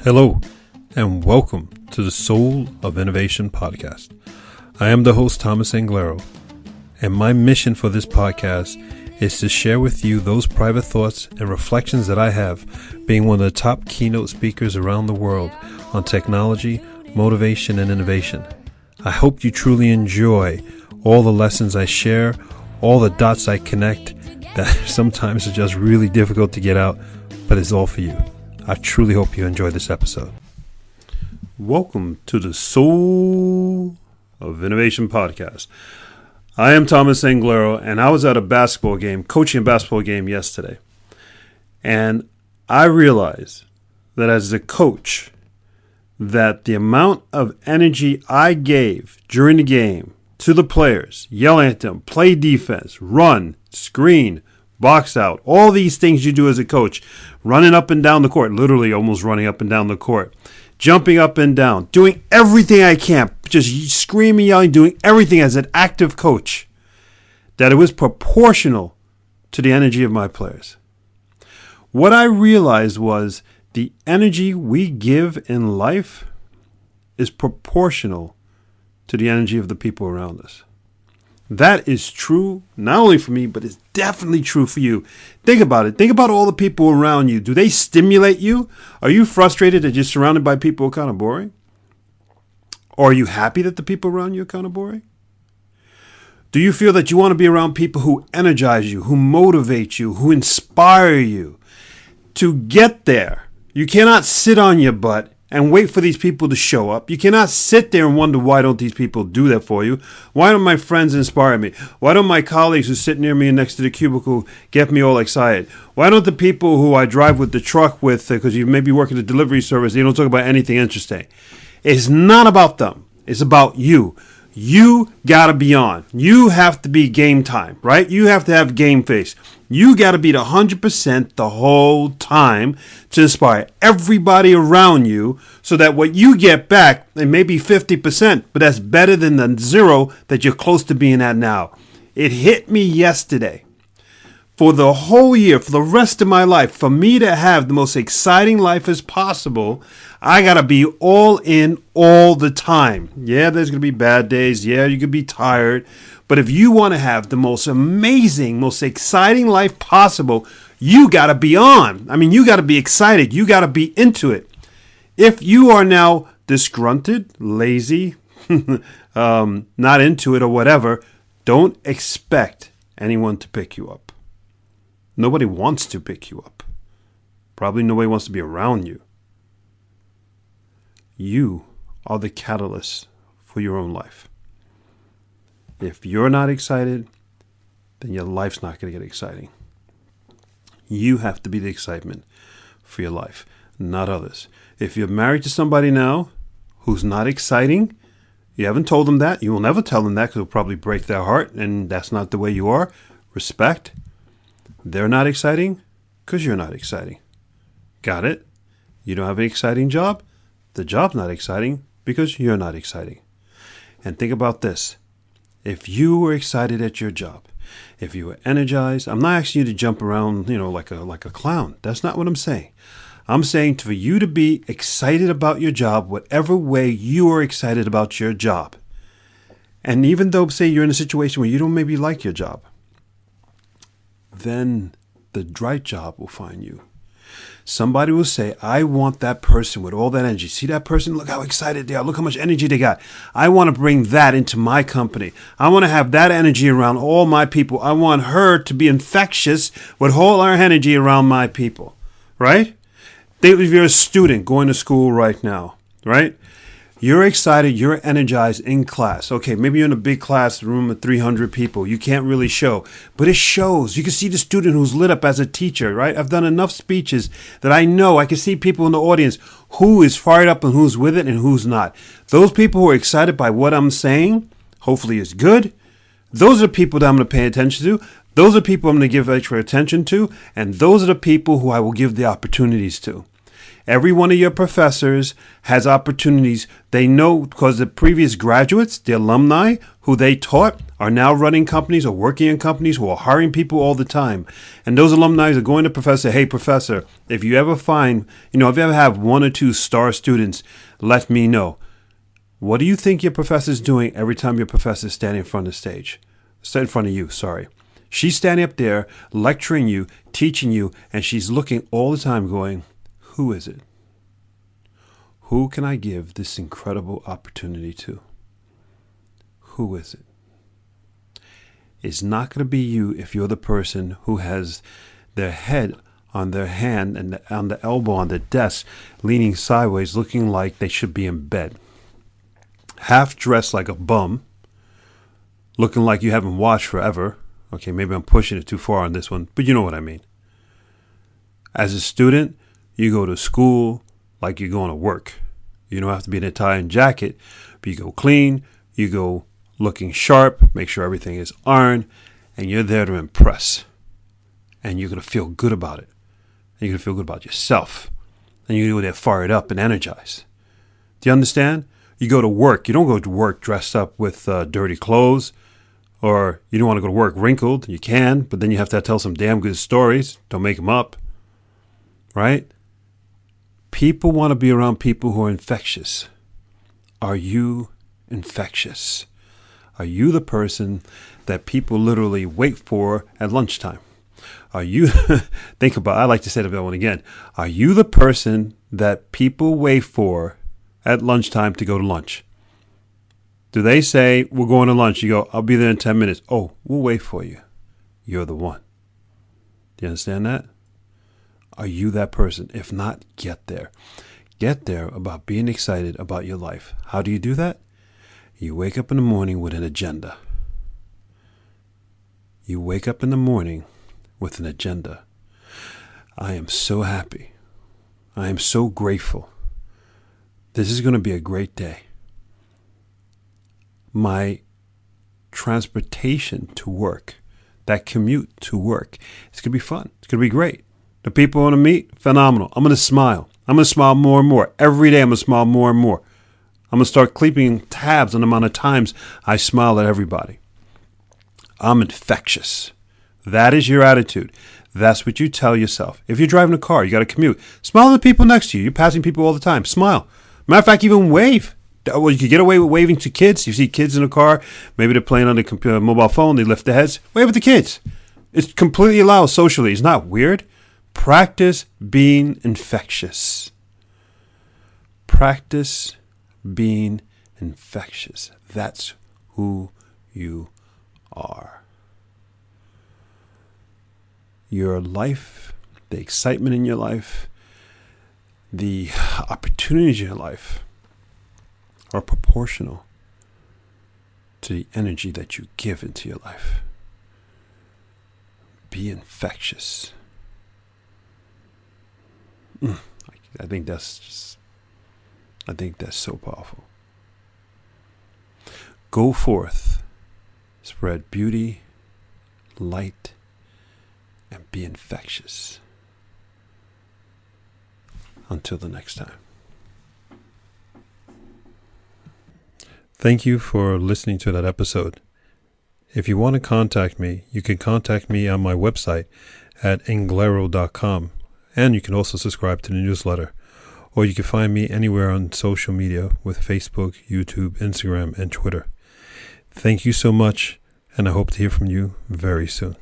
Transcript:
Hello, and welcome to the Soul of Innovation podcast. I am the host, Thomas Anglero, and my mission for this podcast is to share with you those private thoughts and reflections that I have being one of the top keynote speakers around the world on technology, motivation, and innovation. I hope you truly enjoy all the lessons I share, all the dots I connect that sometimes are just really difficult to get out, but it's all for you. I truly hope you enjoy this episode. Welcome to the Soul of Innovation podcast. I am Thomas Anglero, and I was at a basketball game, coaching a basketball game yesterday. And I realized that as a coach, that the amount of energy I gave during the game to the players, yelling at them, play defense, run, screen, box out, all these things you do as a coach, running up and down the court, literally almost running up and down the court, jumping up and down, doing everything I can, just screaming, yelling, doing everything as an active coach, that it was proportional to the energy of my players. What I realized was the energy we give in life is proportional to the energy of the people around us. That is true, not only for me, but it's definitely true for you. Think about it. Think about all the people around you. Do they stimulate you? Are you frustrated that you're surrounded by people who are kind of boring? Or are you happy that the people around you are kind of boring? Do you feel that you want to be around people who energize you, who motivate you, who inspire you? To get there, you cannot sit on your butt and wait for these people to show up. You cannot sit there and wonder, why don't these people do that for you? Why don't my friends inspire me? Why don't my colleagues who sit near me and next to the cubicle get me all excited? Why don't the people who I drive with the truck with, because you may be working a delivery service, they don't talk about anything interesting? It's not about them. It's about you. You got to be on. You have to be game time, right? You have to have game face. You got to be the 100% the whole time to inspire everybody around you so that what you get back, it may be 50%, but that's better than the zero that you're close to being at now. It hit me yesterday. For the whole year, for the rest of my life, for me to have the most exciting life as possible, I got to be all in all the time. Yeah, there's going to be bad days. Yeah, you could be tired. But if you want to have the most amazing, most exciting life possible, you got to be on. I mean, you got to be excited. You got to be into it. If you are now disgruntled, lazy, not into it or whatever, don't expect anyone to pick you up. Nobody wants to pick you up. Probably nobody wants to be around you. You are the catalyst for your own life. If you're not excited, then your life's not going to get exciting. You have to be the excitement for your life, not others. If you're married to somebody now who's not exciting, you haven't told them that. You will never tell them that because it'll probably break their heart, and that's not the way you are. Respect. They're not exciting because you're not exciting. Got it? You don't have an exciting job? The job's not exciting because you're not exciting. And think about this. If you were excited at your job, if you were energized, I'm not asking you to jump around, like a clown. That's not what I'm saying. I'm saying for you to be excited about your job, whatever way you are excited about your job. And even though, say, you're in a situation where you don't maybe like your job, then the right job will find you. Somebody will say, I want that person with all that energy. See that person? Look how excited they are. Look how much energy they got. I want to bring that into my company. I want to have that energy around all my people. I want her to be infectious with all our energy around my people. Right? Think if you're a student going to school right now. Right? You're excited, you're energized in class. Okay, maybe you're in a big classroom of 300 people. You can't really show, but it shows. You can see the student who's lit up as a teacher, right? I've done enough speeches that I know I can see people in the audience who is fired up and who's with it and who's not. Those people who are excited by what I'm saying, hopefully it's good. Those are the people that I'm going to pay attention to. Those are people I'm going to give extra attention to. And those are the people who I will give the opportunities to. Every one of your professors has opportunities. They know because the previous graduates, the alumni who they taught, are now running companies or working in companies who are hiring people all the time. And those alumni are going to professor, hey, professor, if you ever find, if you ever have 1 or 2 star students, let me know. What do you think your professor's doing every time your professor's standing in front of the stage? In front of you, sorry. She's standing up there lecturing you, teaching you, and she's looking all the time going, who is it? Who can I give this incredible opportunity to? Who is it? It's not going to be you if you're the person who has their head on their hand and on the elbow on the desk, leaning sideways, looking like they should be in bed. Half dressed like a bum, looking like you haven't washed forever. Okay, maybe I'm pushing it too far on this one, but you know what I mean. As a student, you go to school like you're going to work. You don't have to be in a tie and jacket, but you go clean, you go looking sharp, make sure everything is ironed, and you're there to impress. And you're going to feel good about it. And you're going to feel good about yourself. And you're going to go there fired up and energized. Do you understand? You go to work. You don't go to work dressed up with dirty clothes. Or you don't want to go to work wrinkled. You can, but then you have to tell some damn good stories. Don't make them up. Right? People want to be around people who are infectious. Are you infectious? Are you the person that people literally wait for at lunchtime? Are you, think about, I like to say that one again. Are you the person that people wait for at lunchtime to go to lunch? Do they say, we're going to lunch? You go, I'll be there in 10 minutes. Oh, we'll wait for you. You're the one. Do you understand that? Are you that person? If not, get there. Get there about being excited about your life. How do you do that? You wake up in the morning with an agenda. You wake up in the morning with an agenda. I am so happy. I am so grateful. This is going to be a great day. My transportation to work, that commute to work, it's going to be fun. It's going to be great. The people I want to meet, phenomenal. I'm going to smile. I'm going to smile more and more. Every day I'm going to smile more and more. I'm going to start keeping tabs on the amount of times I smile at everybody. I'm infectious. That is your attitude. That's what you tell yourself. If you're driving a car, you got to commute. Smile at the people next to you. You're passing people all the time. Smile. Matter of fact, even wave. Well, you can get away with waving to kids. You see kids in a car. Maybe they're playing on the computer, mobile phone. They lift their heads. Wave at the kids. It's completely allowed socially. It's not weird. Practice being infectious. Practice being infectious. That's who you are. Your life, the excitement in your life, the opportunities in your life are proportional to the energy that you give into your life. Be infectious. I think that's so powerful. Go forth, spread beauty, light, and be infectious. Until the next time. Thank you for listening to that episode. If you want to contact me, you can contact me on my website at englero.com. And you can also subscribe to the newsletter. Or you can find me anywhere on social media with Facebook, YouTube, Instagram, and Twitter. Thank you so much, and I hope to hear from you very soon.